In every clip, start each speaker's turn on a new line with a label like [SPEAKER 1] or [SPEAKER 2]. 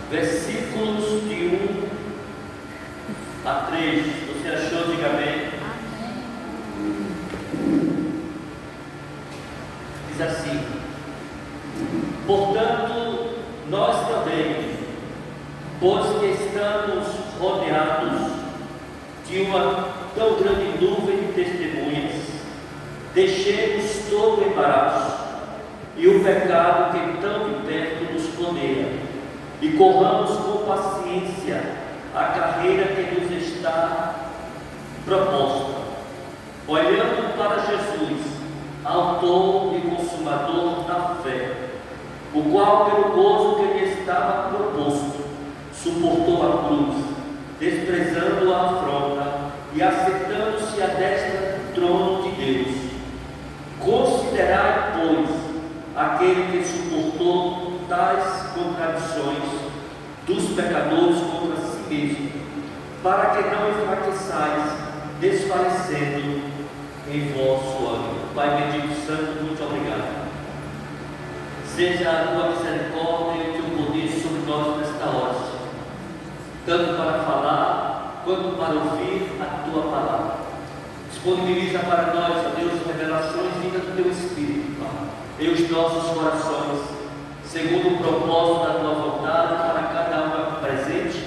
[SPEAKER 1] versículos de 1 a 3. Você achou? Diga amém. Diz assim: portanto, nós também, pois que estamos rodeados de uma tão grande nuvem de testemunhas, deixemos todo o embaraço e o pecado que tão de perto nos rodeia, e corramos com paciência a carreira que nos está proposta, olhando para Jesus, autor e consumador da fé, o qual, pelo gozo que lhe estava proposto, suportou a cruz, desprezando a afronta e assentando-se à destra do trono de Deus. Considerai, pois, aquele que suportou tais contradições dos pecadores contra si mesmo, para que não enfraqueçais, desfalecendo em vosso ânimo. Pai bendito santo, muito obrigado. Seja a tua misericórdia e o teu poder sobre nós nesta hora, tanto para falar quanto para ouvir a tua palavra. Disponibiliza para nós, ó Deus, revelações vindas do teu Espírito, Pai, em os nossos corações, segundo o propósito da tua vontade, para cada um aqui presente,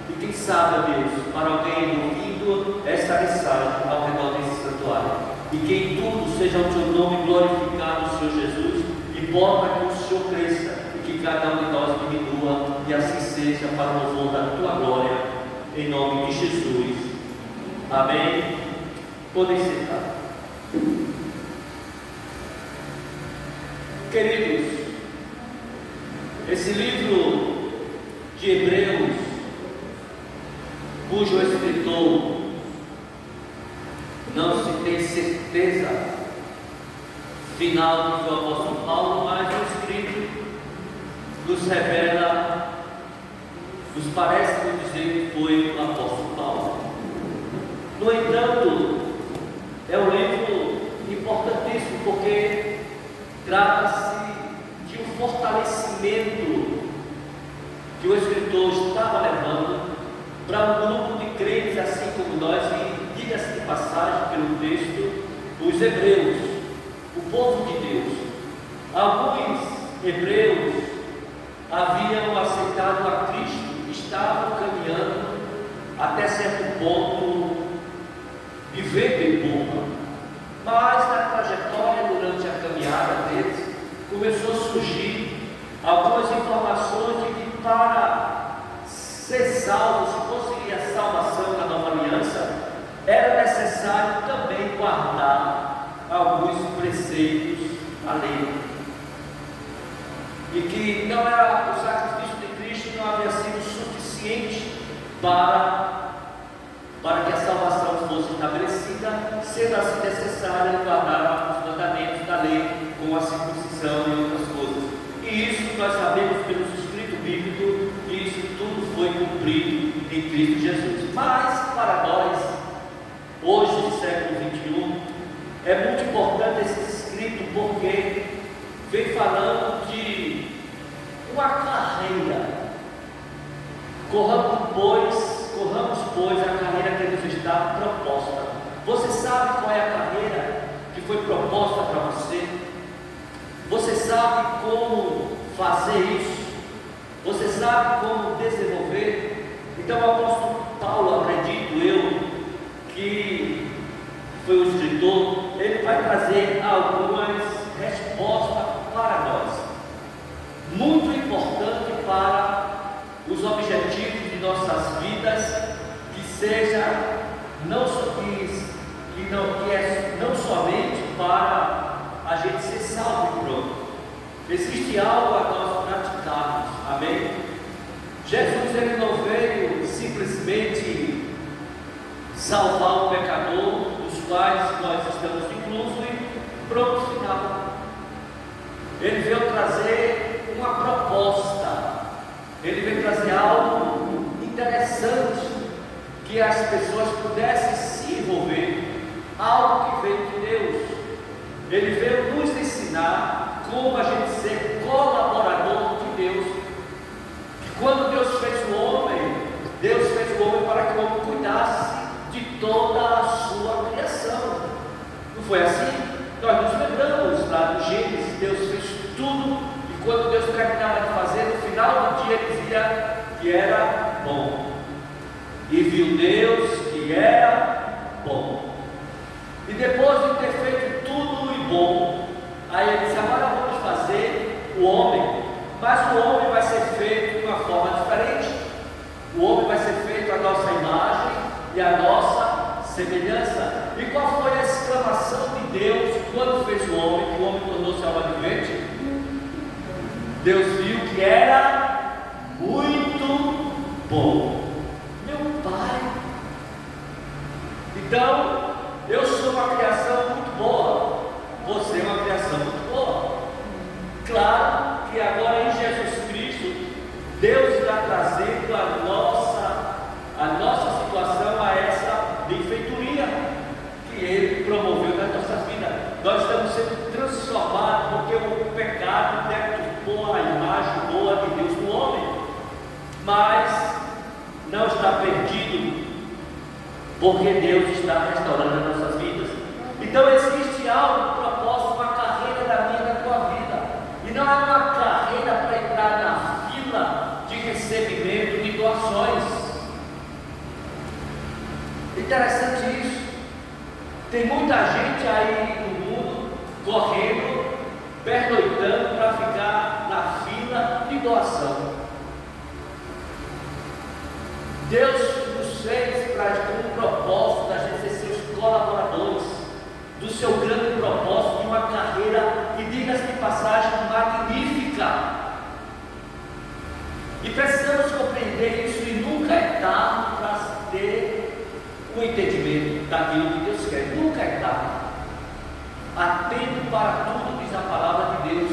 [SPEAKER 1] e quem sabe, ó Deus, para alguém ouvindo esta mensagem ao redor desse santuário, e que em tudo seja o teu nome glorificado, Senhor Jesus, e bota que o Senhor cresça, e que cada um de nós diminua, e assim seja, para o louvor da tua glória, em nome de Jesus. Amém. Podem sentar. Queridos, esse livro de Hebreus, cujo escritor não se tem certeza final que foi o apóstolo Paulo, mas o escrito nos revela, nos parece dizer que foi o apóstolo Paulo. No entanto, é um livro importantíssimo, porque trata-se de um fortalecimento que o escritor estava levando para um grupo de crentes assim como nós, e diga-se de passagem pelo texto, os hebreus, o povo de Deus. Alguns hebreus haviam aceitado a Cristo, estavam caminhando até certo ponto, vivendo em boa, mas na trajetória, durante a caminhada deles, começou a surgir algumas informações de que para ser salvos, conseguir a salvação da nova aliança, era necessário também guardar alguns preceitos da lei, e que não era, o sacrifício de Cristo não havia sido suficiente para que a salvação fosse estabelecida, sendo assim necessário guardar os mandamentos da lei, com a circuncisão e outras coisas. E isso nós sabemos pelo escrito bíblico, que isso tudo foi cumprido em Cristo Jesus. Mas para nós, hoje no século XXI, é muito importante esse escrito, porque vem falando de uma carreira. Corramos, pois, a carreira que nos está proposta. Você sabe qual é a carreira que foi proposta para você? Você sabe como fazer isso? Você sabe como desenvolver? Então o apóstolo Paulo, acredito eu, que foi o escritor, ele vai trazer algumas respostas para nós, muito importante para os objetivos de nossas vidas, que seja não somente para a gente ser salvo e pronto. Existe algo a nós praticarmos, amém? Jesus, ele não veio simplesmente salvar o pecador, dos quais nós estamos inclusos, e pronto, final. Ele veio trazer uma proposta, ele veio trazer algo interessante, que as pessoas pudessem se envolver, algo que veio de Deus. Ele veio nos ensinar como a gente ser colaborador de Deus. Que quando Deus toda a sua criação. Não foi assim? Nós nos lembramos lá do Gênesis, Deus fez tudo, e quando Deus terminava de fazer, no final do dia dizia que era bom. E viu Deus que era bom. E depois de ter feito tudo e bom, aí ele disse: agora vamos fazer o homem. Mas o homem vai ser feito de uma forma diferente. O homem vai ser feito à nossa imagem e à nossa semelhança. E qual foi a exclamação de Deus quando fez o homem, que o homem tornou-se alma vivente? Deus viu que era muito bom. Meu Pai. Então, eu sou uma criação muito boa. Você é uma criação muito boa. Claro que agora em Jesus Cristo, Deus está trazendo a nossa situação a essa benfeitoria que Ele promoveu na nossa vida. Nós estamos sendo transformados porque o pecado deturpou a imagem boa de Deus no homem, mas não está perdido, porque Deus está restaurando as nossas vidas. Então existe algo, um propósito, uma carreira da minha e da tua vida, e não é uma carreira para entrar na fila de recebimento de doações. Interessante isso. Tem muita gente aí no mundo correndo, pernoitando para ficar na fila de doação. Deus nos fez com um propósito da gente ser seus colaboradores, do seu grande propósito de uma carreira, e diga-se de passagem, magnífica. E precisamos compreender isso, e nunca é tarde para ter o entendimento daquilo que Deus quer. Nunca é tarde. Há tempo para tudo, diz a palavra de Deus.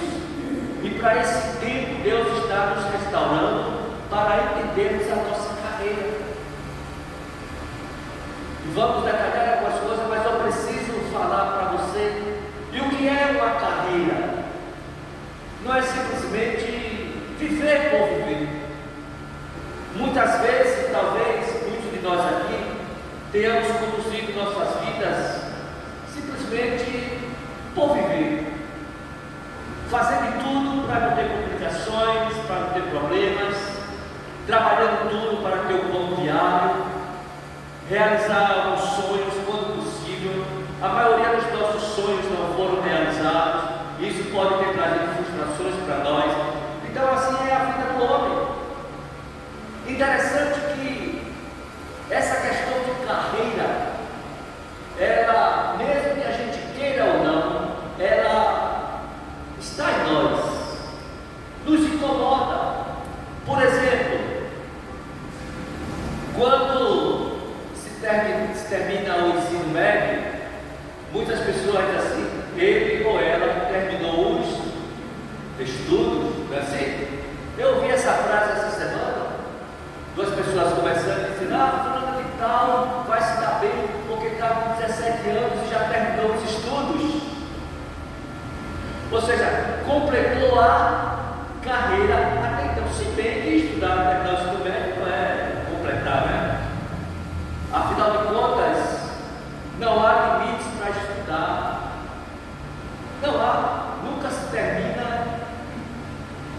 [SPEAKER 1] E para esse tempo Deus está nos restaurando para entendermos a nossa carreira. E vamos detalhar algumas coisas, mas eu preciso falar para você. E o que é uma carreira? Não é simplesmente viver por viver. Muitas vezes, talvez, muitos de nós aqui tenhamos conduzido nossas vidas simplesmente por viver, fazendo tudo para não ter complicações, para não ter problemas, trabalhando tudo para ter um bom diário, realizar alguns sonhos quando possível. A maioria dos nossos sonhos não foram realizados, isso pode ter trazido frustrações para nós. Então assim é a vida do homem. Interessante que essa questão de carreira, ela, mesmo que a gente queira ou não, ela está em nós, nos incomoda. Por exemplo, quando se termina o ensino médio, muitas pessoas dizem assim: ele ou ela terminou os estudos, não é assim? Eu ouvi essa frase essa semana, duas pessoas conversando e dizendo: fulano de tal vai se dar bem porque está com 17 anos e já terminou os estudos. Ou seja, completou a carreira até então. Se bem que estudar até terminar o ensino médio não é completar, né? Afinal de contas, não há limites para estudar. Não há, nunca se termina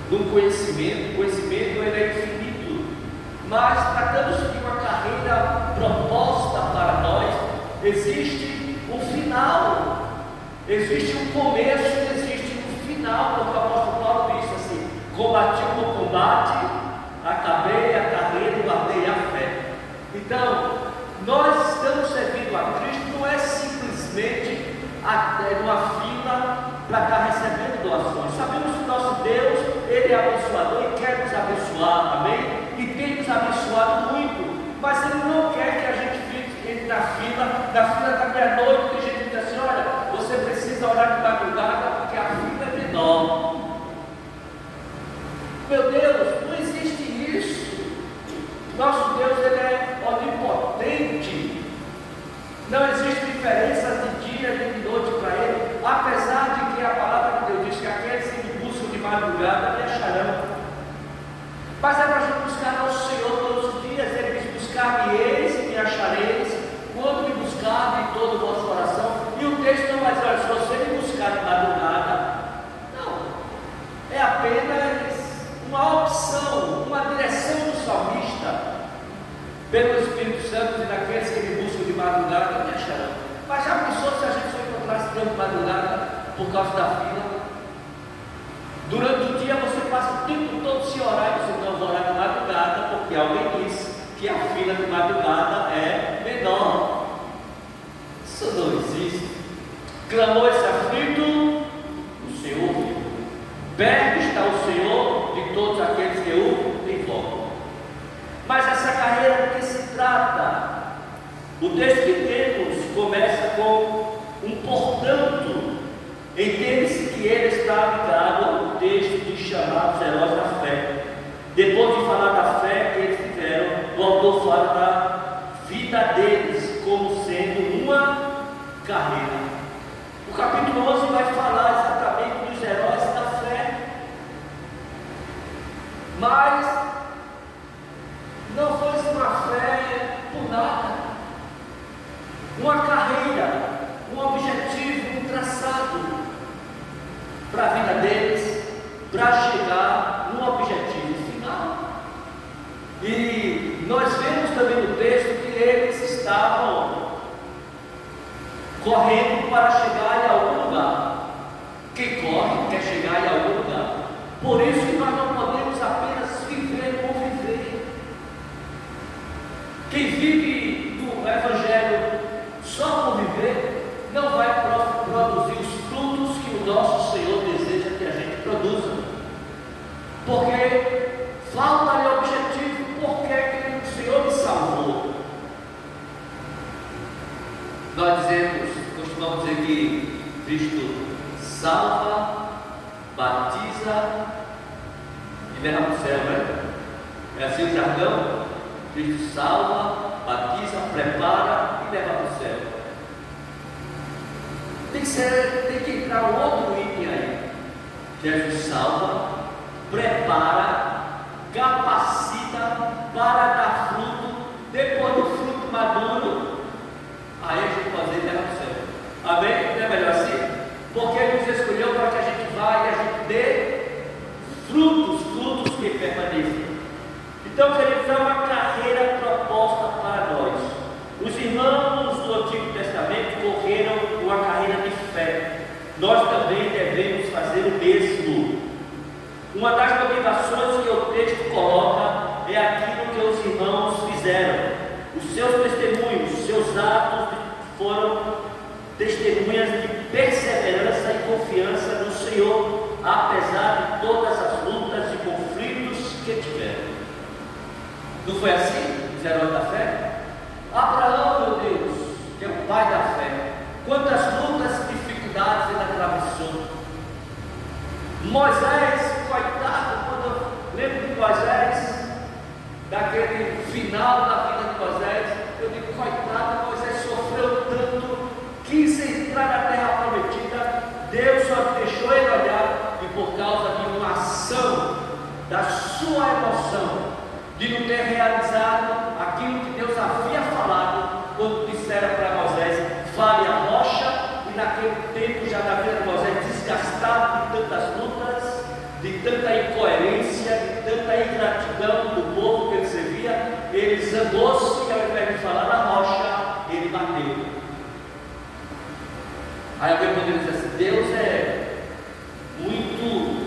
[SPEAKER 1] no conhecimento. O conhecimento ele é infinito. Mas tratando-se de uma carreira proposta para nós, existe um final, existe um começo, existe um final, porque o apóstolo Paulo disse assim: combati o bom combate, acabei a carreira e guardei a fé. Então, nós estamos servindo a Cristo, não é simplesmente numa fila para estar recebendo doações. Sabemos que o nosso Deus, Ele é abençoador e quer nos abençoar, amém? E tem nos abençoado muito, mas Ele não quer que a gente entre na fila da meia-noite. Tem gente que diz assim: olha, você precisa orar de madrugada porque a fila é menor. Meu Deus, não existe isso. Nosso Deus, Ele é onipotente. Não existe diferença de dia nem de noite para Ele, apesar de que a palavra de Deus diz que aqueles que me buscam de madrugada me acharão. Mas é para a gente buscar ao Senhor todos os dias. Ele diz: buscar-me-eis e me achareis quando me buscar de todo o vosso coração. E o texto não vai dizer, olha, se você me buscar de madrugada, não, é apenas uma opção, uma direção do salmista, pelo Espírito Santo, e daqueles que me buscam de madrugada me acharão. Mas já pensou se a gente só encontrasse de madrugada por causa da fila? Durante o dia você passa o tempo todo se orar e você não vai orar de madrugada, porque alguém disse que a fila de madrugada é menor. Isso não existe. Clamou esse aflito, o Senhor ouviu. Perto está o Senhor de todos aqueles que o invocam. Mas essa carreira do que se trata? O texto que temos começa com um portanto. Entende-se que ele está ligado ao texto de chamar os heróis da fé. Depois de falar da fé que eles tiveram, o autor fala da vida deles como sendo uma carreira. O capítulo 11 vai falar exatamente dos heróis da fé. Mas não foi uma fé por nada. Uma carreira, um objetivo, um traçado para a vida deles, para chegar no objetivo final. E nós vemos também no texto que eles estavam correndo para chegar em algum lugar. Quem corre quer chegar em algum lugar. Por isso que nós não podemos apenas viver por viver. Quem vive no Evangelho só por viver não vai produzir os frutos que o nosso Senhor deseja que a gente produza, porque falta-lhe objetivo. Porque o Senhor me salvou. Nós costumamos dizer que Cristo salva, batiza e leva para o céu, né? É assim o jargão. Cristo salva, batiza, prepara e leva para o céu. Tem que entrar um outro item aí. Jesus salva, prepara, capacita para dar fruto. Depois do fruto maduro, aí a gente pode ir para o céu. Amém? Não é melhor assim? Porque Ele nos escolheu para que a gente vá e a gente dê frutos que permaneçam. Então, queridos, é uma carreira proposta para nós. Os irmãos do Antigo Testamento correram uma carreira de fé. Nós também devemos fazer o mesmo. Uma das motivações que o texto coloca é aquilo que os irmãos fizeram. Os seus testemunhos, os seus atos foram testemunhas de perseverança e confiança no Senhor, apesar de todas as lutas e conflitos que tiveram. Não foi assim, os heróis da fé? Abraão, meu Deus, que é o pai da fé, quantas lutas e dificuldades ele atravessou. Moisés, coitado, quando eu lembro de Moisés, daquele final da vida de Moisés, eu digo, coitado, Moisés sofreu tanto, quis entrar na terra prometida, Deus só deixou ele olhar, e por causa de uma ação da sua emoção, de não ter realizado aquilo que Deus havia falado, quando disseram para Moisés, fale a rocha, e naquele tempo já na vida de Moisés, desgastado de tantas lutas, de tanta incoerência, de tanta ingratidão do povo que ele servia, ele zangou-se e ao invés de falar na rocha, ele bateu. Aí alguém poderia dizer assim, Deus é muito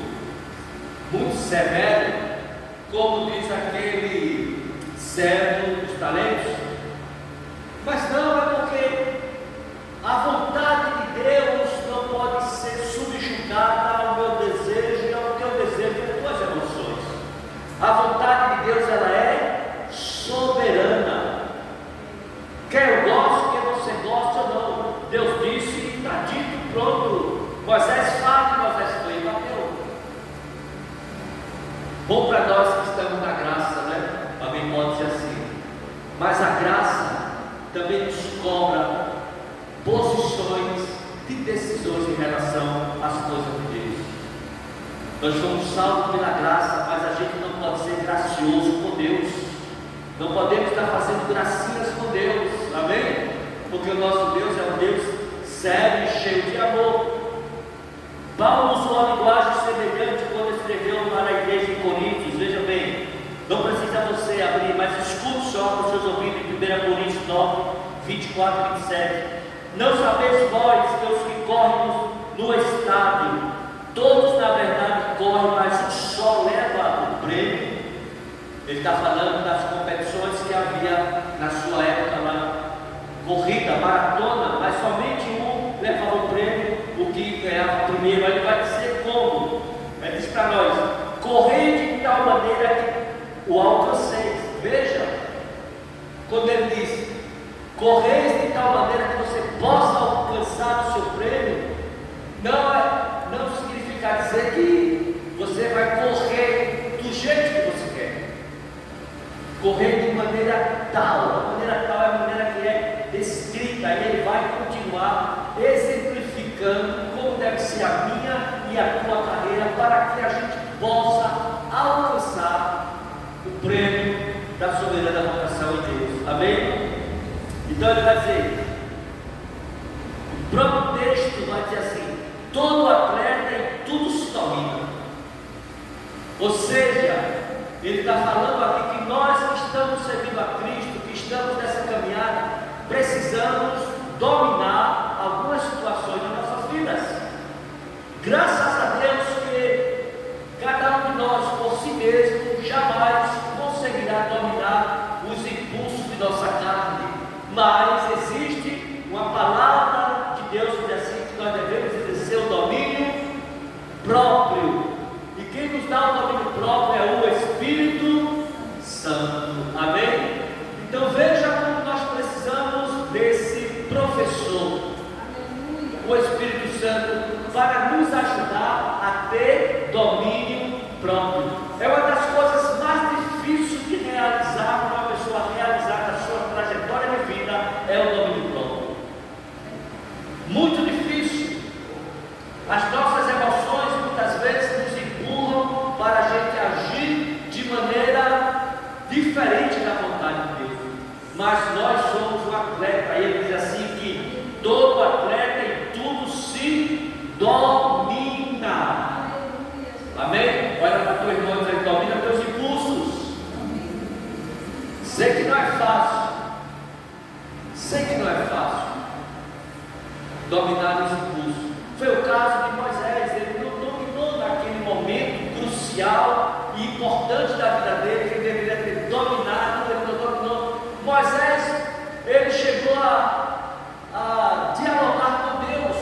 [SPEAKER 1] severo, como diz aquele servo dos talentos. Mas não, é porque a vontade de Deus não pode ser subjugada ao meu desejo e ao teu desejo e às tuas emoções. A vontade de Deus, ela é soberana. Quer eu goste, quer você goste ou não. Deus disse, está dito, pronto. Moisés fala, Moisés foi e bateu. Bom para nós que estamos na graça, né? Alguém pode ser assim. Mas a graça também nos cobra posições de decisões em relação às coisas de Deus. Nós somos salvos pela graça, mas a gente não pode ser gracioso com Deus. Não podemos estar fazendo gracinhas com Deus. Amém? porque o nosso Deus é um Deus sério e cheio de amor. Paulo usou uma linguagem semelhante quando escreveu para a igreja de Coríntios. Veja bem, não precisa você abrir, mas escute só com seus ouvidos em 1 Coríntios 9, 24 e 27. Não sabeis vós que os que correm no estádio, todos na verdade correm, mas um só leva o prêmio. Ele está falando das competições que havia na sua época lá, corrida, maratona, mas somente um levava o prêmio, o que ganhava primeiro. Aí ele vai dizer como? Ele diz para nós: correi de tal maneira que o alcanceis. Veja, quando ele diz correis de tal maneira que você possa alcançar o seu prêmio, não significa dizer que você vai correr do jeito que você quer. Correr de maneira tal, a maneira tal é a maneira que é descrita, e ele vai continuar exemplificando como deve ser a minha e a tua carreira, para que a gente possa alcançar o prêmio da soberana vocação em Deus. Amém? Então ele vai dizer, o próprio texto vai dizer assim: todo atleta em tudo se domina. Ou seja, ele está falando aqui que nós que estamos servindo a Cristo, que estamos nessa caminhada, precisamos dominar algumas situações das nossas vidas. Graças a Deus que cada um de nós, por si mesmo, jamais conseguirá dominar os impulsos de nossa carne. Mas existe uma palavra de Deus que diz assim, que nós devemos exercer o domínio próprio. E quem nos dá o domínio próprio é o Espírito Santo. Amém? Então veja como nós precisamos desse professor, o Espírito Santo, para nos ajudar a ter domínio próprio. É uma das coisas mais difíceis de realizar para uma pessoa realizar na sua trajetória de vida, é o domínio próprio. Muito difícil. As nossas emoções muitas vezes nos empurram para a gente agir de maneira diferente da vontade de Deus. Mas nós somos um atleta, e ele diz assim que todo atleta em tudo se domina. Amém? Olha para o teu irmão e diz: domina teus impulsos. Sei que não é fácil. Sei que não é fácil dominar os impulsos. Foi o caso de Moisés. Ele não dominou naquele momento crucial e importante da vida dele, que ele deveria ter dominado. Ele não dominou. Moisés, ele chegou a dialogar com Deus,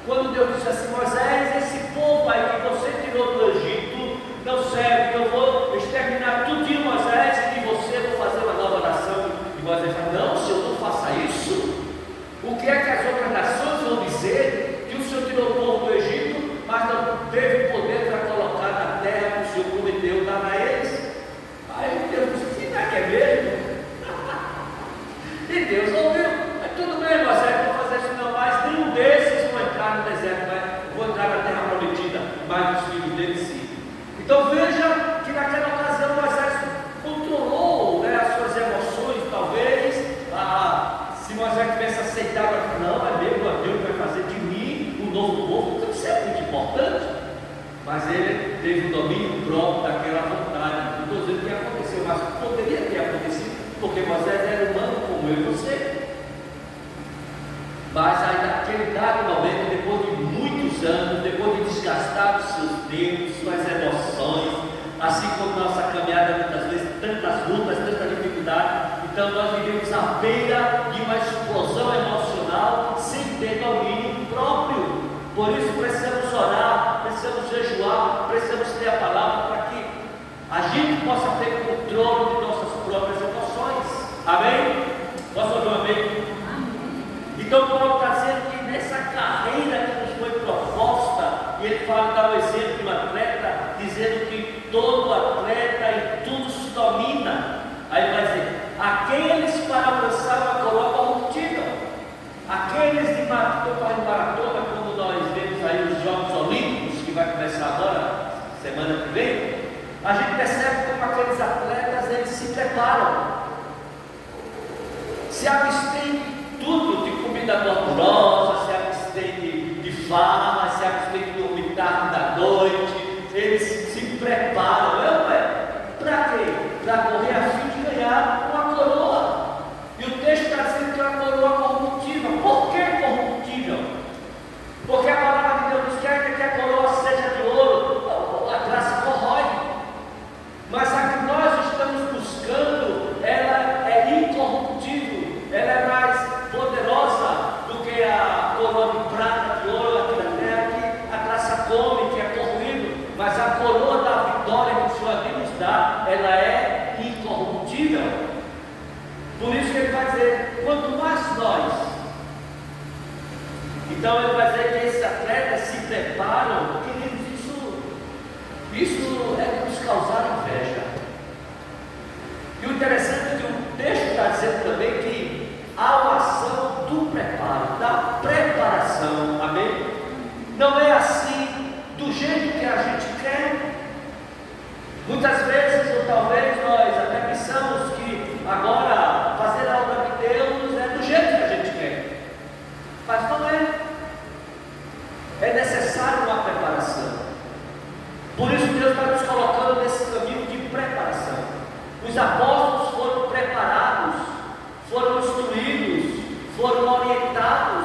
[SPEAKER 1] quando Deus disse assim: Moisés, esse povo aí que você tirou do Egito não serve, eu vou exterminar tudinho, Moisés, e de você vou fazer uma nova nação. E Moisés fala: não, Senhor, não faça isso. O que é que as outras nações vão dizer? Que o Senhor tirou o povo do Egito, mas não teve poder para colocar na terra que o Senhor prometeu dar a eles. Aí Deus disse: não é que é mesmo? E Deus ouviu. Mas tudo bem, Moisés, não vou fazer isso não, mas nenhum desses vão entrar no deserto, vão entrar na terra prometida, mas os filhos deles sim. Então veja que naquela ocasião Moisés controlou, as suas emoções, talvez. Se Moisés tivesse aceitado, não, é mesmo, Deus vai fazer de mim um novo povo, então isso é muito importante. Mas ele teve o domínio próprio daquela vontade. Não estou dizendo que aconteceu, mas poderia ter acontecido, porque Moisés era humano como eu e você. Mas aí naquele dado momento, depois de muitos anos, depois de desgastar os seus dedos, suas emoções, assim como nossa caminhada muitas vezes, tantas lutas, tanta dificuldade, então nós vivemos à beira de uma explosão emocional sem ter domínio próprio. Por isso precisamos orar, precisamos jejuar, precisamos ter a palavra para que a gente possa ter controle de nossas próprias emoções. Amém? Posso ouvir um amém? Então Paulo está dizendo que nessa carreira que nos foi proposta, e ele fala, dá o exemplo de um atleta, dizendo que todo atleta em tudo se domina. Aí ele vai dizer: aqueles para alcançar uma coroa corruptível, aqueles que estão correndo maratona, como nós vemos aí os Jogos Olímpicos, que vai começar agora, semana que vem, a gente percebe como aqueles atletas, eles se preparam, se abstêm de tudo, de comida gordurosa, se abstém de farra, se abstém de dormir tarde da noite, eles se preparam, para quê? Para correr a fim de ganhar uma coroa. E o texto está dizendo que é uma coroa corruptível. Por que corruptível? Porque a palavra de Deus nos quer que a coroa seja de ouro, a graça corrói. Mas a que nós estamos buscando, ela é incorruptível, ela é mais poderosa do que a coroa de prata, de ouro aqui na terra, que a graça come, que é corroído. Mas a coroa da vitória que o Senhor ali nos dá, ela é incorruptível. Por isso que ele vai dizer, quanto mais nós. Então ele vai dizer que esses atletas se preparam, queridos, isso é nos causar inveja. E o interessante é que o texto está dizendo também que há uma ação do preparo, da preparação, amém? Não é assim, do jeito que a gente quer. Muitas vezes, ou talvez nós até pensamos que agora fazer a obra de Deus é do jeito que a gente quer, mas não é. É necessário uma preparação. Por isso Deus está nos colocando nesse caminho de preparação. Os apóstolos foram preparados, foram instruídos, foram orientados,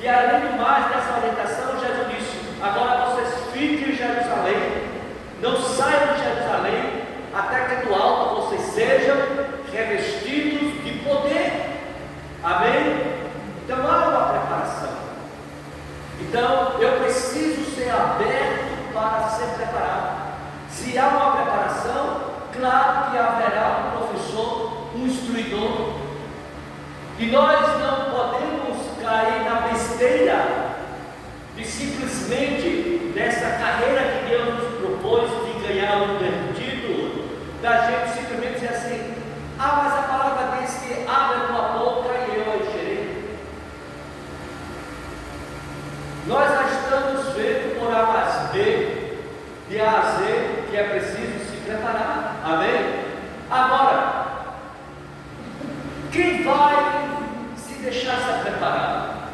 [SPEAKER 1] e além do mais dessa orientação, Jesus disse: agora vocês fiquem em Jerusalém, não saiam de Jerusalém, até que do alto vocês sejam revestidos de poder. Amém? Então há uma preparação. Então eu preciso ser aberto para ser preparado. Se há uma preparação, claro que haverá um professor, um instruidor. E nós não podemos cair na besteira de simplesmente, nessa carreira que Deus nos propôs de ganhar um perdido, da gente simplesmente dizer assim: mas a palavra diz que abre a tua boca e eu encherei. Nós já estamos vendo por A mais B, de A a Z, que é preciso se preparar. Amém? Agora, quem vai se deixar ser preparado?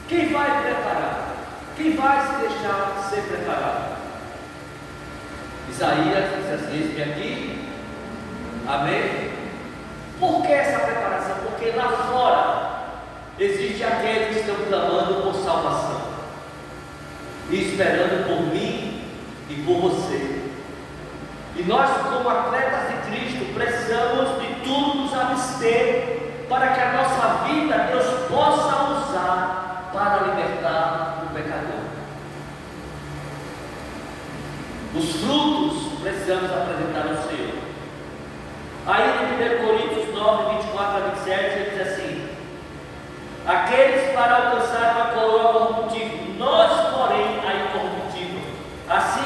[SPEAKER 1] Quem vai preparar? Quem vai se deixar ser preparado? Isaías diz assim: eis-me aqui. Amém? Por que essa preparação? Porque lá fora existe aqueles que estão clamando por salvação e esperando por mim e por você. E nós, como atletas de Cristo, precisamos de tudo nos abster para que a nossa vida Deus possa usar para libertar o pecador. Os frutos precisamos apresentar ao Senhor. Aí em 1 Coríntios 9, 24 a 27, ele diz assim: aqueles para alcançar uma coroa corruptível, nós porém a incorruptível, assim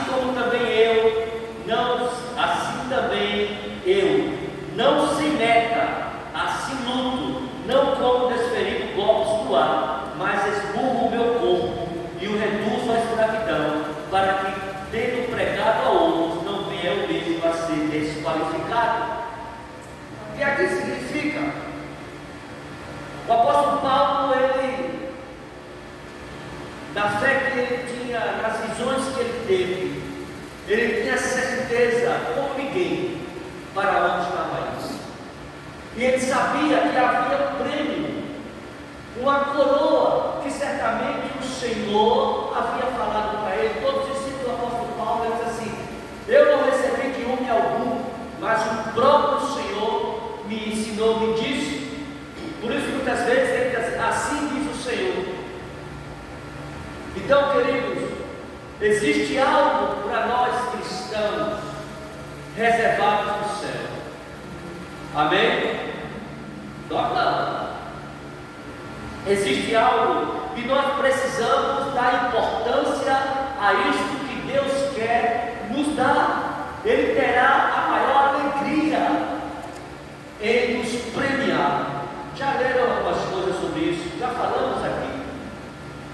[SPEAKER 1] também eu, não se meta, assim luto, não como desferido golpes do ar, mas esburro o meu corpo e o reduzo à escravidão, para que, tendo pregado a outros, não venha eu mesmo a ser desqualificado. O que aqui significa? O apóstolo Paulo, ele, na fé que ele tinha, nas visões que ele teve, ele tinha certeza, como ninguém, para onde estava isso. E ele sabia que havia prêmio, uma coroa, que certamente o Senhor havia falado para ele. Todos os discípulos do apóstolo Paulo, ele diz assim: eu não recebi de homem algum, mas o próprio Senhor me ensinou, me disse. Por isso muitas vezes ele diz assim diz o Senhor. Então, queridos, existe algo para nós cristãos reservado no céu. Amém? Não. Existe algo e nós precisamos dar importância a isto que Deus quer nos dar. Ele terá a maior alegria em nos premiar. Já leram algumas coisas sobre isso? Já falamos aqui.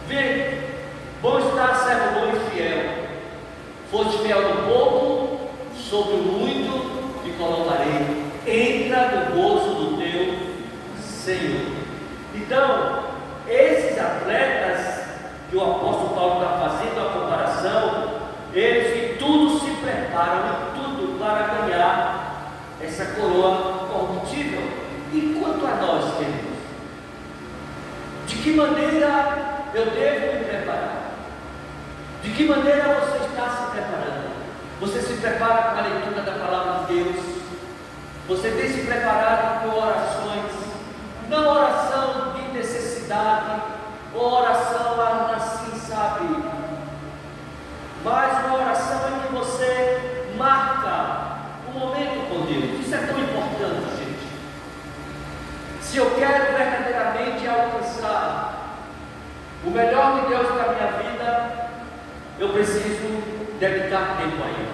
[SPEAKER 1] Vê, bom está, servo bom e fiel. Foste fiel no pouco, sobre o muito te colocarei. Entra no gozo do teu Senhor. Então, atletas que o apóstolo Paulo está fazendo a comparação, eles em tudo se preparam, em tudo para ganhar essa coroa corruptível. E quanto a nós, queridos, de que maneira eu devo me preparar? De que maneira você está se preparando? Você se prepara com a leitura da palavra de Deus? Você tem se preparado com orações? Não oração de necessidade, ou oração assim, sabe? Mas uma oração em que você marca um momento com Deus. Isso é tão importante, gente. Se eu quero verdadeiramente alcançar o melhor de Deus para a minha vida, eu preciso dedicar tempo a Ele.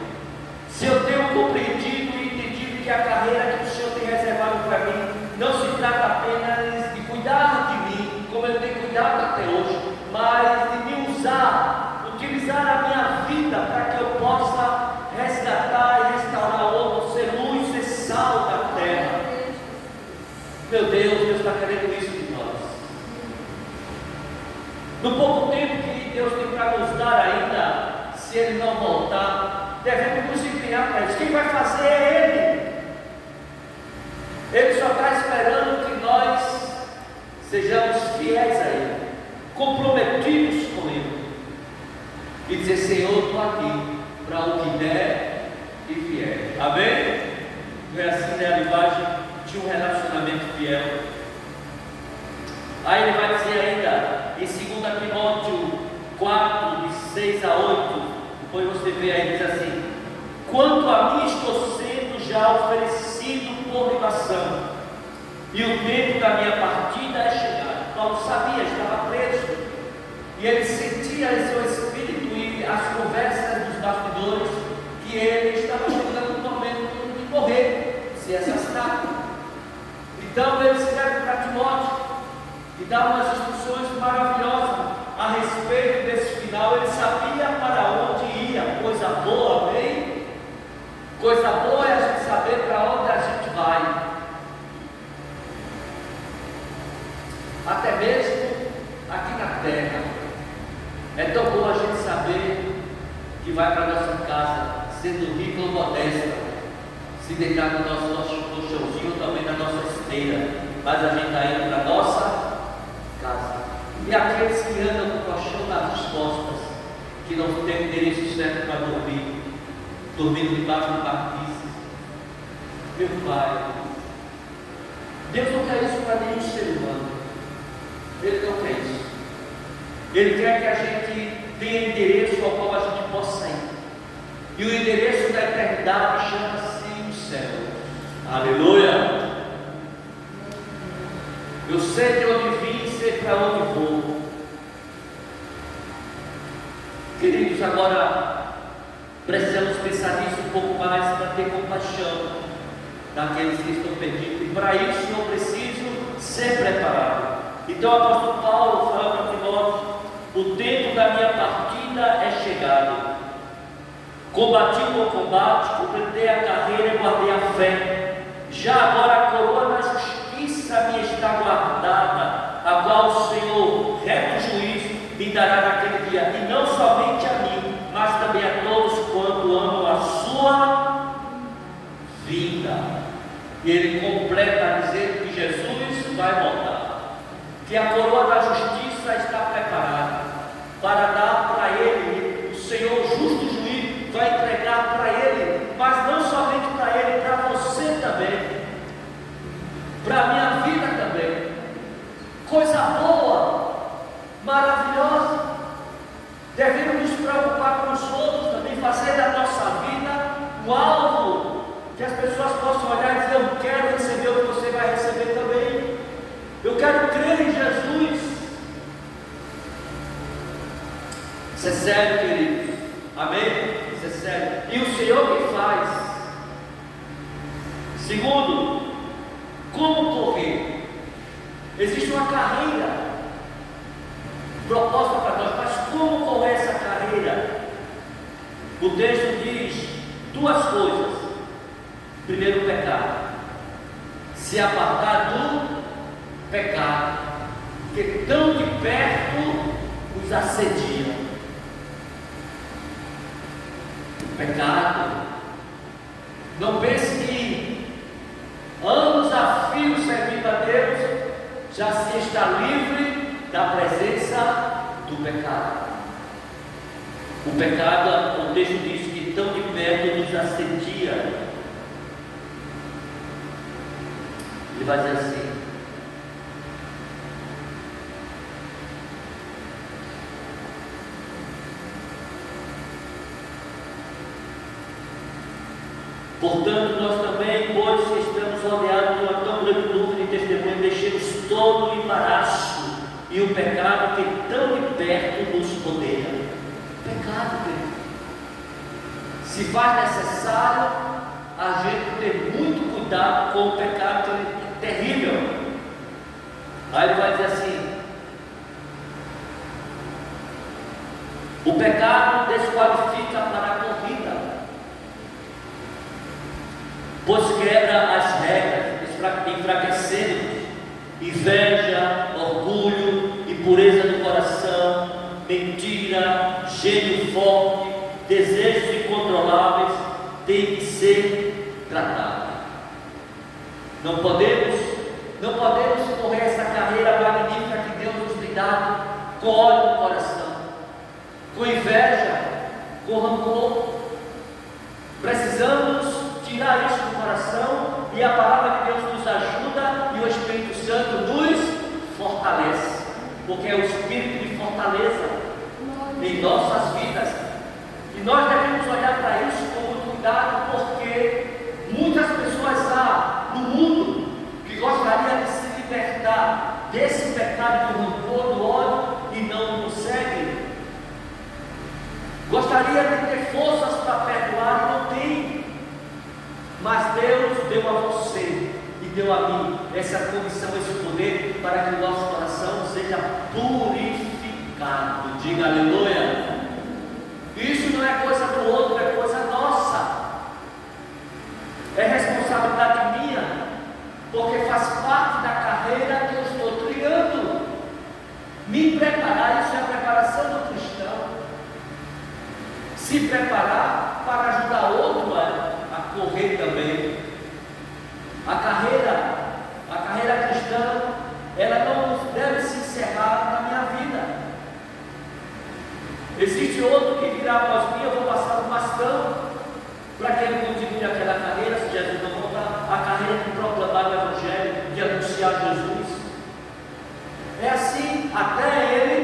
[SPEAKER 1] Se eu tenho compreendido e entendido que a carreira que o Senhor tem reservado para mim não se trata apenas de cuidar de mim, como eu tenho cuidado até hoje, mas de me usar, utilizar a minha vida para que eu possa resgatar e restaurar outros, ser luz, ser sal da terra. Meu Deus está querendo isso de nós. No pouco tempo que Deus tem para nos dar ainda, se Ele não voltar, devemos nos empenhar para isso. Quem vai fazer é Ele. Ele só está esperando que nós sejamos fiéis a Ele, comprometidos com Ele, e dizer: Senhor, estou aqui para o que der e vier. Amém? Foi assim, né, a linguagem de um relacionamento fiel. Aí ele vai dizer ainda em 2 Timóteo 4, de 6 a 8, depois você vê aí, diz assim: quanto a mim, estou sendo já oferecido por libação, e o tempo da minha partida é chegado. Paulo sabia, estava preso, e ele sentia em seu espírito e as conversas dos bastidores que ele estava chegando no momento de morrer, de ser assassinado. Então ele escreve para Timóteo e dá umas instruções maravilhosas a respeito desse final. Ele sabia para onde ia. Coisa boa, amém? Coisa boa é a gente saber para onde a gente vai. Até mesmo aqui na terra, é tão bom a gente saber que vai para a nossa casa, sendo rico ou modesto, se deitar no nosso colchãozinho, também na nossa esteira, mas a gente está indo para a nossa casa. E aqueles que andam com o colchão nas costas, que não têm endereço certo para dormir, dormindo debaixo do marquise. Meu Pai, Deus não quer isso para nenhum ser humano. Ele não quer isso. Ele quer que a gente tenha endereço ao qual a gente possa ir. E o endereço da eternidade chama-se o céu. Aleluia! Eu sei de onde vim e sei para onde vou. Queridos, agora precisamos pensar nisso um pouco mais para ter compaixão daqueles que estão perdidos. E para isso eu preciso ser preparado. Então o apóstolo Paulo fala para Timóteo: o tempo da minha partida é chegado. Combati o bom combate, completei a carreira e guardei a fé. Já agora a coroa da justiça me está guardada, a qual o Senhor, reto juiz, me dará naquele dia, e não somente a mim, mas também a todos quanto amam a sua vinda. E ele completa a dizer que Jesus vai voltar, que a coroa da justiça está preparada para dar para ele. O Senhor, justo juiz, vai entregar para ele, mas não somente para ele, para você também, para a minha vida também. Coisa boa, maravilhosa. Devemos nos preocupar com os outros também, fazer da nossa vida um alvo que as pessoas possam olhar e dizer: eu quero receber o que você vai receber também. Eu quero crer em Jesus. Isso é sério, querido. Amém? Isso é sério. E o Senhor que faz. Segundo, como correr? Existe uma carreira proposta para nós, mas como correr essa carreira? O texto diz duas coisas. Primeiro, o pecado. Se apartar do pecado. que tão de perto os assedia. O pecado. Não pense que anos a fio servindo a Deus já se está livre da presença do pecado. O pecado, o texto diz que tão de perto nos assedia. Ele vai dizer assim: portanto, nós também, pois que estamos rodeados de uma tão grande nuvem de testemunhas, deixemos todo o embaraço e o pecado que tão de perto nos rodeia. Pecado, querido. Se faz necessário a gente ter muito cuidado com o pecado, que é terrível. Aí ele vai dizer assim: o pecado desqualifica para a corrida, pois quebra as regras, enfraquecendo inveja, orgulho, impureza do coração, mentira, gênio forte, desejos incontroláveis, tem que ser tratado. Não podemos correr essa carreira magnífica que Deus nos tem dado com ódio no coração, com inveja, com rancor. Precisamos tirar isso do coração, e a palavra de Deus nos ajuda, e o Espírito Santo nos fortalece, porque é o Espírito de fortaleza em nossas vidas, e nós devemos olhar para isso com muito cuidado, porque muitas pessoas há no mundo que gostariam de se libertar desse pecado do rancor, do ódio, e não conseguem. Gostaria de ter forças para perdoar e não tem. Mas Deus deu a você e deu a mim essa condição, esse poder, para que o nosso coração seja purificado. Diga aleluia. Isso não é coisa do outro, é coisa nossa. É responsabilidade minha, porque faz parte da carreira que eu estou trilhando. Me preparar, isso é a preparação do cristão. Se preparar para ajudar outro a correr também. A carreira cristã, ela não deve se encerrar na minha vida. Existe outro que virá após mim, eu vou passar o bastão para que ele continue aquela carreira, se Jesus não voltar, a carreira de proclamar o Evangelho, de anunciar Jesus. É assim até ele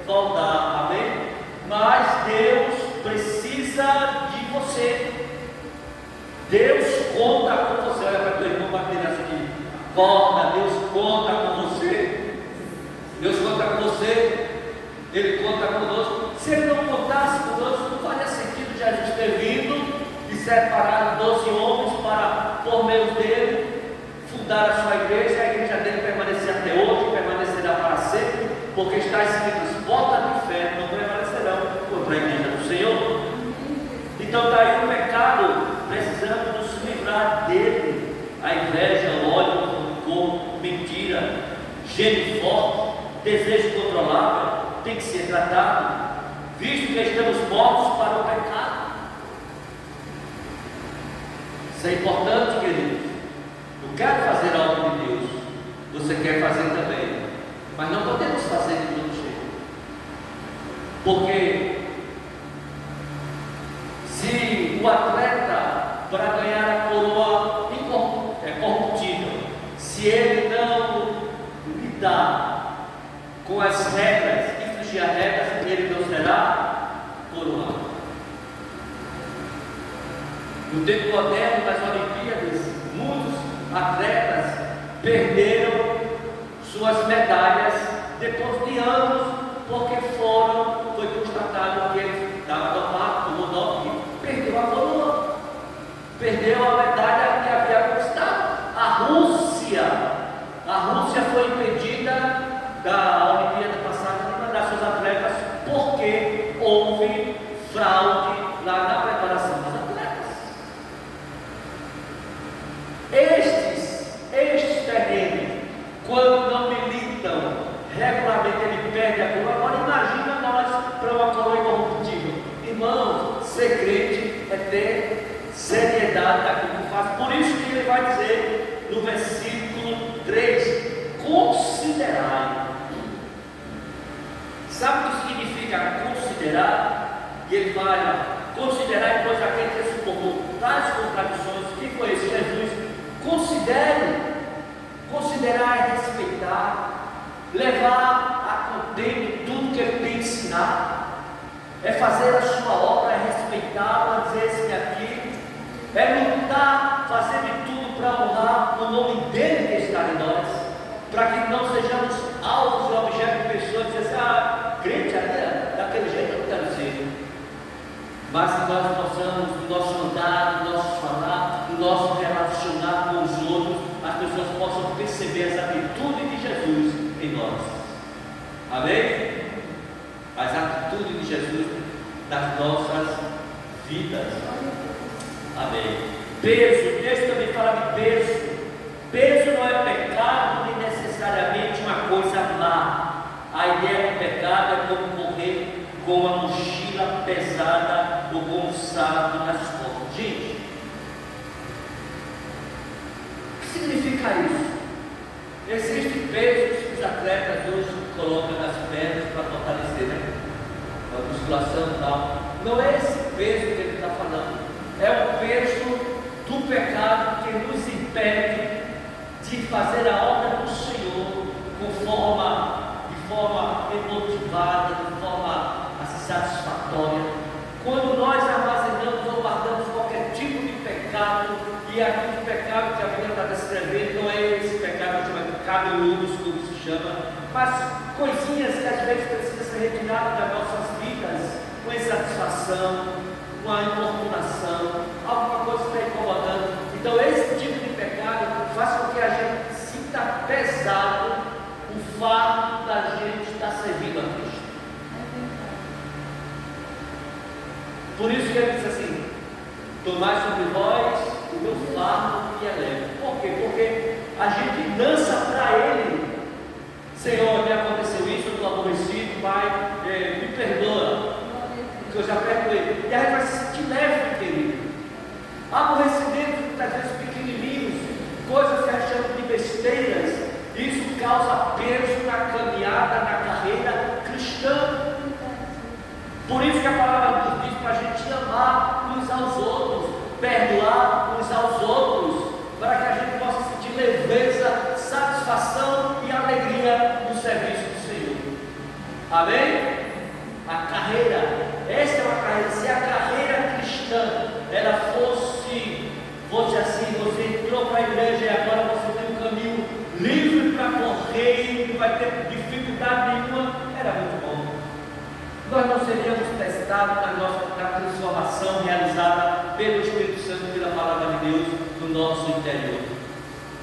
[SPEAKER 1] voltar, amém? Mas Deus precisa de você. Deus conta com você. Olha para teu irmão bater assim: acorda, Deus conta com você. Deus conta com você. Ele conta conosco. Se ele não contasse conosco, não faria sentido Jesus ter vindo e separado 12 homens para, por meio dele, fundar a sua igreja. A igreja dele permanecer até hoje, permanecerá para sempre, porque está escrito: as portas do inferno não permanecerão contra a igreja do Senhor. Então está aí o pecado, precisamos nos livrar dele. A inveja, o ódio, o rancor, mentira, gênio forte, desejo controlável, tem que ser tratado, visto que estamos mortos para o pecado. Isso é importante, queridos. Eu quero fazer a obra de Deus, você quer fazer também, mas não podemos fazer de todo jeito, porque se o atleta, para ganhar a coroa corruptível, se ele não lidar com as regras, infringir as regras, ele não será coroado. No tempo moderno, nas Olimpíadas, muitos atletas perderam suas medalhas depois de anos, porque foi constatado que ele estava dopado, tomou doping, perdeu a coroa, perdeu a medalha que havia conquistado. A Rússia foi impedida da Olimpíada passada de mandar seus atletas, porque houve fraude lá na preparação dos atletas. Estes terrenos, quando não militam ser crente é ter seriedade daquilo que faz. Por isso que ele vai dizer no versículo 3: considerai. Sabe o que significa considerar? E ele vai considerar, pois aquele que suportou tais contradições. O que foi isso? Jesus, considerar é respeitar, levar a contento tudo que ele tem ensinado, é fazer a sua obra, é respeitá-la, dizer esse aqui, é lutar, fazer de tudo para honrar o nome dele que está em nós, para que não sejamos alvos e objeto de pessoas que dizem assim: crente ali, daquele jeito eu não quero ser. Mas que nós possamos, no nosso andar, no nosso falar, no nosso relacionar com os outros, as pessoas possam perceber as atitudes de Jesus em nós. Amém? As atitudes de Jesus nas nossas vidas. Amém. Peso, o texto também fala de peso. Peso não é pecado nem necessariamente uma coisa má. A ideia do pecado é como correr com uma mochila pesada ou com um saco nas costas. Gente, o que significa isso? Existem pesos que os atletas hoje colocam nas pernas para fortalecer, né? A musculação e tal. Não é esse peso que ele está falando. É o peso do pecado que nos impede de fazer a obra do Senhor de forma emotivada, de forma satisfatória. Quando nós armazenamos ou guardamos qualquer tipo de pecado, e aquele pecado que a Bíblia está descrevendo não é esse pecado chamado cabeludos, como se chama, mas coisinhas que às vezes precisam ser retiradas das nossas vidas, com insatisfação, com a importunação, alguma coisa que está incomodando. Então esse tipo de pecado faz com que a gente sinta pesado o fato da gente estar servindo a Cristo. Por isso que ele diz assim: tomai sobre vós o meu fardo e é leve. Por quê? Porque a gente lança para ele: Senhor, me aconteceu isso, eu estou aborrecido, Pai, me perdoa, porque eu já perdoei. E a gente vai se sentir leve, querido. Aborrecimentos muitas vezes pequenininhos, coisas que a gente chama de besteiras, isso causa peso na caminhada, na carreira cristã. Por isso que a palavra nos diz para a gente amar uns aos outros, perdoar uns aos outros, para que a gente possa sentir leveza, satisfação e alegria no serviço do Senhor. Amém? A carreira, esta é uma carreira. Se a carreira cristã ela fosse assim, você entrou para a igreja e agora você tem um caminho livre para correr, não vai ter dificuldade nenhuma, era muito bom. Nós não seríamos testados na transformação realizada pelo Espírito Santo, pela palavra de Deus no nosso interior.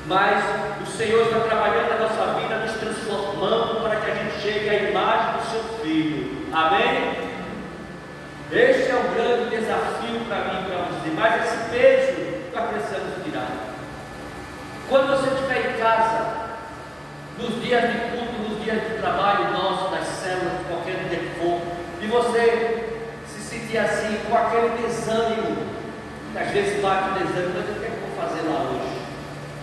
[SPEAKER 1] Mas o Senhor está trabalhando na nossa vida, nos transformando para que a gente chegue à imagem do seu Filho. Amém? Este é um grande desafio para mim e para você. Mas esse peso nós precisamos tirar. Quando você estiver em casa, nos dias de culto, nos dias de trabalho nosso, das células, qualquer dia que for, e você se sentir assim, com aquele desânimo, que às vezes bate o desânimo, mas o que é que eu vou fazer lá hoje?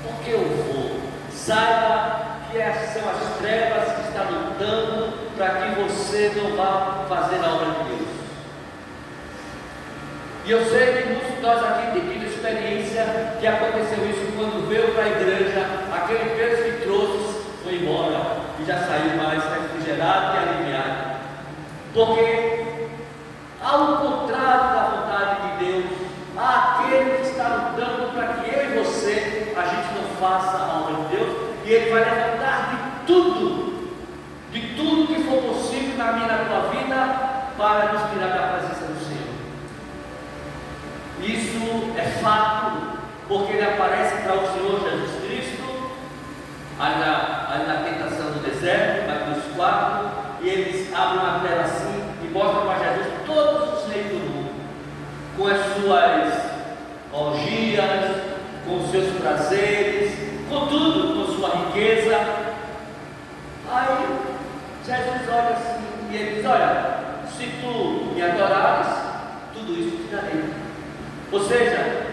[SPEAKER 1] Por que eu vou? Saiba que são as trevas que estão lutando para que você não vá fazer a obra de Deus. E eu sei que muitos de nós aqui têm tido experiência que aconteceu isso quando veio para a igreja, aquele peso que trouxe foi embora e já saiu mais refrigerado e aliviado. Porque, ao contrário da vontade de Deus, há aquele que está lutando para que eu e você, a gente não faça a obra de Deus, e Ele vai levantar de tudo que for possível na minha e na tua vida, para nos tirar da presença do Senhor. Isso é fato, porque Ele aparece para o Senhor Jesus Cristo, ali na tentação do deserto, Mateus 4, e eles abrem uma tela assim e mostram para Jesus todos os reis do mundo, com as suas orgias, com os seus prazeres, com tudo, com sua riqueza. Aí Jesus olha assim e ele diz: olha, se tu me adorares, tudo isso te Ou seja,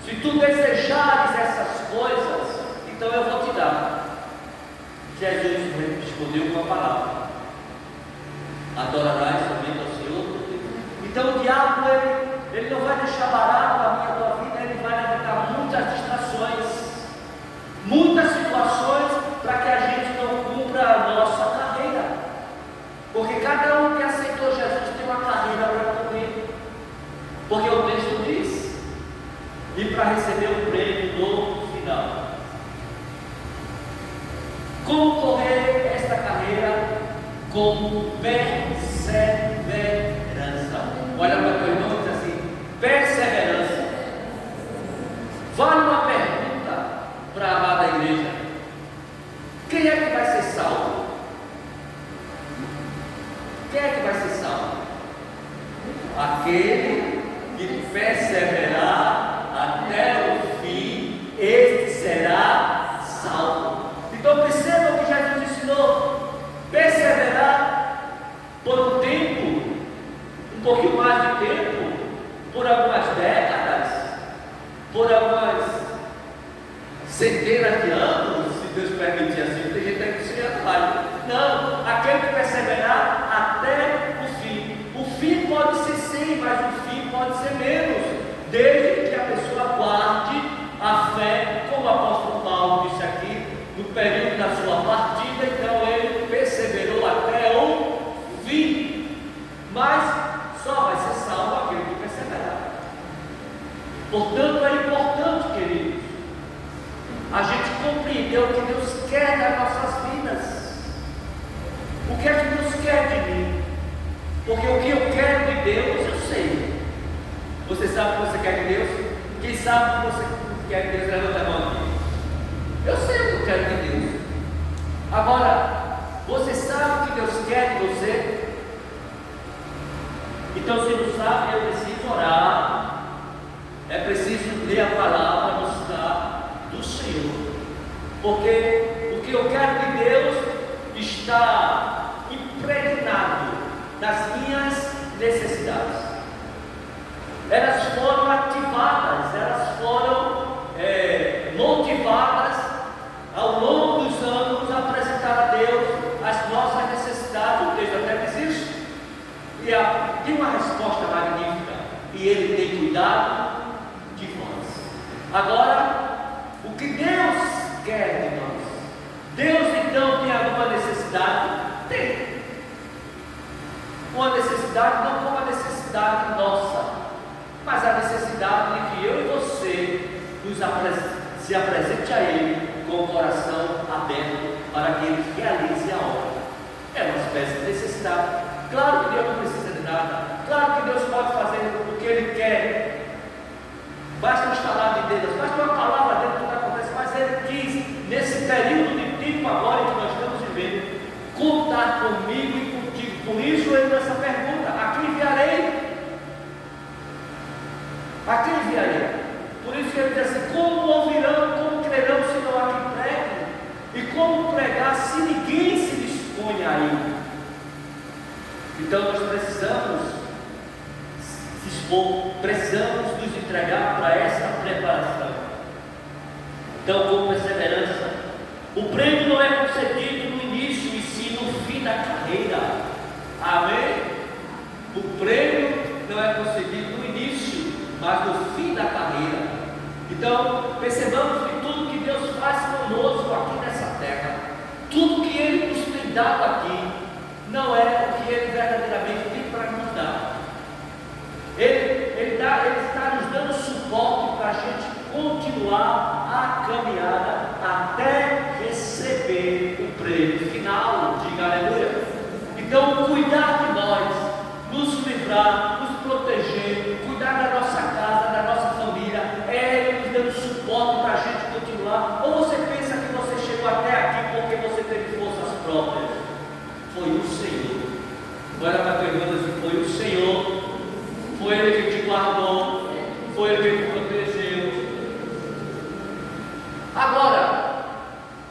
[SPEAKER 1] se tu desejares essas coisas, então eu vou te dar. Jesus respondeu com a palavra: adorarás somente ao Senhor. Então o diabo, ele não vai deixar barato a minha tua vida, ele vai levantar muitas distrações, muitas situações, para que a gente não cumpra a nossa carreira. Porque cada um que aceitou Jesus tem uma carreira para cumprir. Porque o texto diz: e para receber o prêmio no final. Como correr esta carreira? Com perseverança. Olha para o teu irmão e diz assim: perseverança. Vale uma pergunta para a amada igreja: quem é que vai ser salvo? Quem é que vai ser salvo? Aquele que perseverar até o fim, este será salvo. Então perceba o que Jesus ensinou: perseverar por um tempo, um pouquinho mais de tempo, por algumas décadas, por algumas centenas de anos, se Deus permitir assim. Tem gente aí que se atrapalha. Não, aquele que perseverar até o fim. O fim pode ser sim, mas o fim pode ser menos, desde que a pessoa guarde a fé, como o apóstolo Paulo disse aqui, no período da sua partida. Então ele perseverou até o fim, mas só vai ser salvo aquele que perseverar. Portanto, é importante, queridos, a gente compreender o que Deus quer das nossas vidas. O que é que Deus quer de mim? Porque o que eu quero de Deus, eu sei. Você sabe o que você quer de Deus? Quem sabe o que você quer de Deus, levanta a mão aqui. Eu sei o que eu quero de Deus. Agora, você sabe o que Deus quer de você? Então, se não sabe, é preciso orar, é preciso ler a palavra, buscar do Senhor. Porque o que eu quero de Deus está impregnado nas minhas necessidades. Elas foram ativadas, elas foram motivadas ao longo dos anos a apresentar a Deus as nossas necessidades. O texto até diz isso. E tem uma resposta magnífica: e Ele tem cuidado de nós. Agora, o que Deus quer de nós? Deus então tem alguma necessidade? Tem. Uma necessidade, não como a necessidade nossa, mas a necessidade de que eu e você se apresente a Ele com o coração aberto para que Ele realize a obra. É uma espécie de necessidade. Claro que Deus não precisa de nada, claro que Deus pode fazer o que Ele quer. Basta nos falar de Deus, basta uma palavra dele, tudo acontece. Mas Ele quis, nesse período de tempo agora que nós estamos vivendo, contar comigo e contigo. Por isso Ele nessa pergunta: a quem enviarei? A quem enviarei? Por isso que Ele diz assim: como ouvirão, como crerão se não há quem pregue? E como pregar se ninguém se dispõe a ir? Então nós precisamos se expor, precisamos nos entregar para essa preparação. Então, com perseverança, o prêmio não é concedido no início e sim no fim da carreira. Amém? O prêmio não é concedido no início, mas no fim da carreira. Então, percebamos que tudo que Deus faz conosco aqui nessa terra, tudo que Ele nos tem dado aqui, não é o que Ele verdadeiramente tem para nos dar. Ele está nos dando suporte para a gente continuar a caminhada até receber o prêmio final. Diga aleluia. Então, cuidar de nós, nos livrar, nos proteger, cuidar da nossa casa, da nossa família, é Ele nos dando suporte para a gente continuar. Ou você pensa que você chegou até aqui porque você teve forças próprias? Foi o Senhor. Olha para a tua irmã e diz: foi o Senhor. Foi Ele que te guardou, foi Ele que te protegeu. Agora,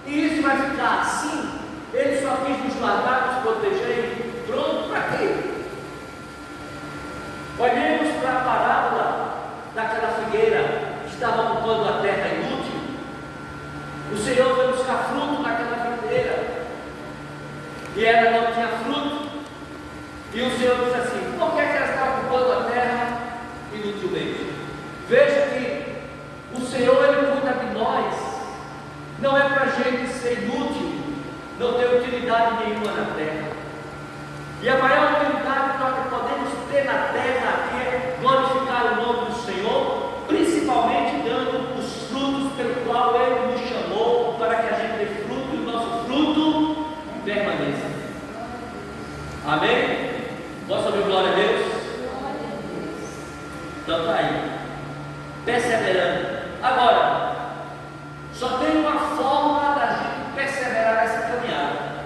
[SPEAKER 1] e isso vai ficar assim? Ele só quis nos guardar, nos proteger e pronto para quê? Olhemos para a parábola daquela estava ocupando a terra inútil. O Senhor foi buscar fruto naquela videira e ela não tinha fruto. E o Senhor disse assim: por que é que ela está ocupando a terra inutilmente? Veja que o Senhor, Ele cuida de nós. Não é para a gente ser inútil, não ter utilidade nenhuma na terra. E a maior utilidade que nós podemos ter na terra aqui é glorificar o nome do Senhor, principalmente dando os frutos pelo qual Ele nos chamou, para que a gente dê fruto e o nosso fruto permaneça. Amém? Posso ouvir glória a Deus? Então está aí, perseverando. Agora, só tem uma forma da gente perseverar nessa caminhada.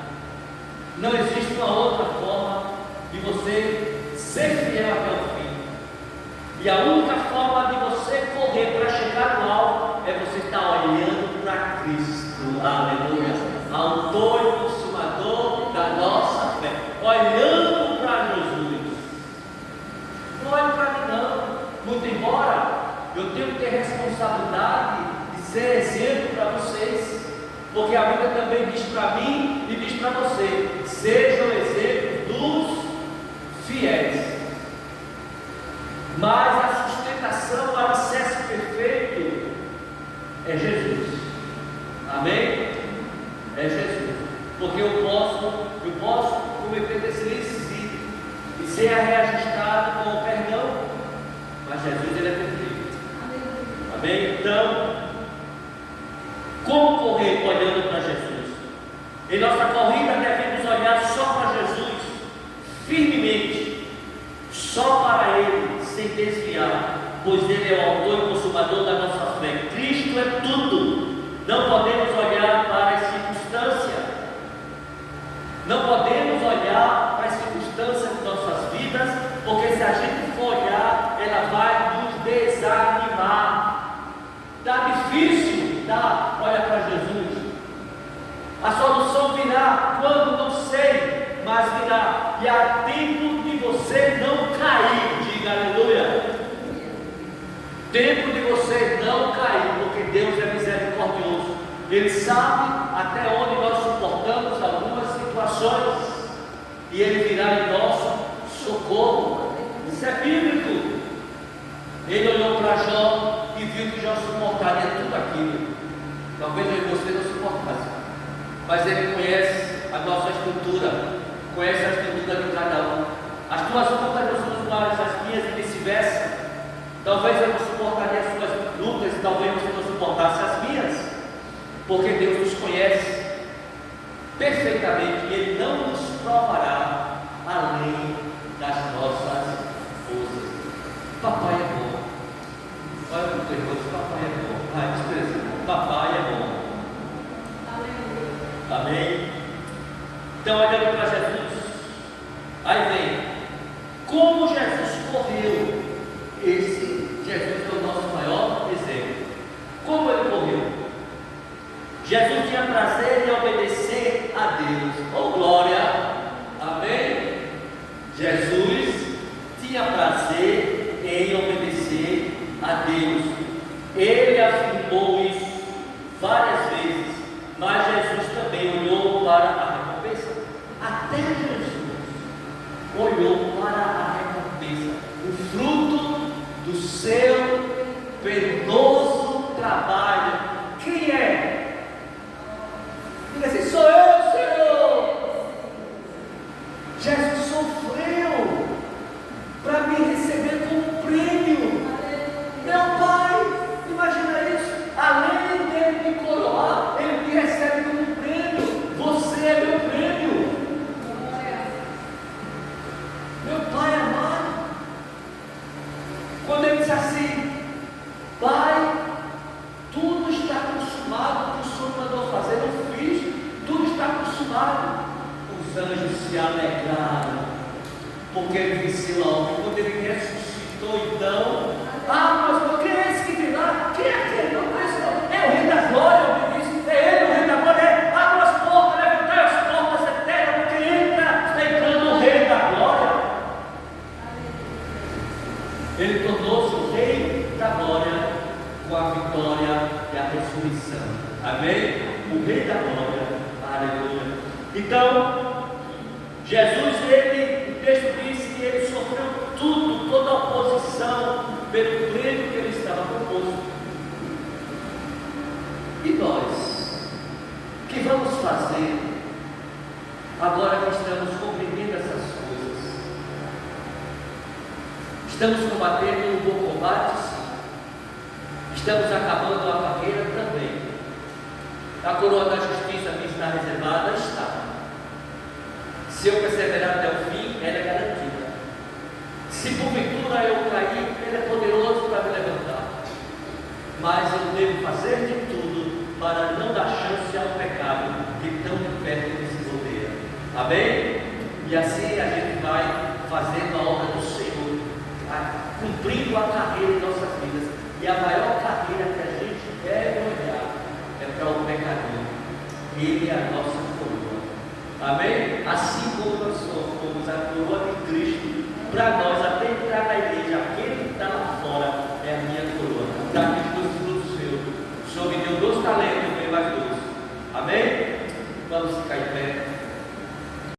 [SPEAKER 1] Não existe uma outra forma de você ser fiel até o fim. E a única forma de você correr para chegar no alvo é você estar olhando para Cristo. Aleluia. Autor e consumador da nossa fé. Olhando para Jesus. Não olhe para mim não. Muito embora eu tenha que ter responsabilidade de ser exemplo para vocês. Porque a Bíblia também diz para mim e diz para você: sejam exemplos dos fiéis. Mas a sustentação, o alicerce perfeito é Jesus. Amém? É Jesus. Porque eu posso cometer deslize e ser reajustado com o perdão, mas Jesus, Ele é perfeito. Amém? Então, como correr olhando para Jesus? Em nossa corrida devemos olhar só para Jesus, firmemente, só para Ele, sem desviar, pois Ele é o autor e consumador da nossa fé. Cristo é tudo. Não podemos olhar para as circunstâncias, não podemos olhar para as circunstâncias de nossas vidas, porque se a gente for olhar, ela vai nos desanimar. Está difícil, tá? Olha para Jesus. A solução virá quando não sei, mas virá. E há tempo de você não cair. Diga aleluia. Tempo de você não cair, porque Deus é misericordioso. Ele sabe até onde nós suportamos algumas situações, e Ele virá em nosso socorro. Isso é bíblico. Ele olhou para Jó e viu que Jó suportaria tudo aquilo. Talvez eu e você não suportasse, mas Ele conhece a nossa estrutura, conhece a estrutura de cada um. As tuas lutas não são iguais às minhas e vice-versa. Talvez eu não suportaria as suas lutas, talvez você não suportasse as minhas, porque Deus nos conhece perfeitamente e Ele não nos provará além das nossas forças. Papai é bom. Olha para o teu irmão, papai é bom. Ah, expressão, papai é bom. Amém? Então, olhando para Jesus, aí vem, como Jesus correu. Esse Jesus é o nosso maior exemplo. Como Ele correu? Jesus tinha prazer em obedecer a Deus. Oh glória! Amém? Jesus tinha prazer em obedecer a Deus. Ele afirmou isso várias vezes, mas Jesus também olhou para a recompensa. Até Jesus olhou para a recompensa, o fruto do seu penoso trabalho. Quem é? Diga assim: sou eu, Senhor. Jesus sofreu para me receber como prêmio. Meu Pai, imagina isso. Além dele me coroar, Ele me recebe como prêmio. Você é meu prêmio. Meu Pai amado, quando Ele diz assim: Pai, tudo está consumado, o que o Senhor mandou fazer, eu fiz, tudo está consumado. Os anjos se alegraram, porque Ele venceu a obra. Quando Ele ressuscitou, então, mas quem é esse que vem lá? Quem é aquele? Não conheço não. É o Rei da Glória, eu disse. É Ele, o Rei da Glória. Abra as portas, levantai as portas eternas, porque está entrando o Rei da Glória. Ele tornou-se o Rei da Glória com a Amém? O Rei da Glória. Aleluia. Então, Jesus, o texto diz que ele sofreu tudo, toda a oposição, pelo prêmio que ele estava proposto. E nós, o que vamos fazer agora que estamos compreendendo essas coisas? Estamos combatendo o bom combate, sim. Estamos acabando a carreira também. A coroa da justiça que está reservada está. Se eu perseverar até o fim, ela é garantida. Se porventura eu cair, ele é poderoso para me levantar. Mas eu devo fazer de tudo para não dar chance ao pecado que tão de perto nos rodeia. Amém? E assim a gente vai fazendo a obra do Senhor, cumprindo a carreira em nossas vidas. E a maior carreira que a gente deve olhar é para o pecador. Ele é a nossa coroa. Amém? Assim como nós somos a coroa de Cristo, para nós, até entrar na igreja, aquele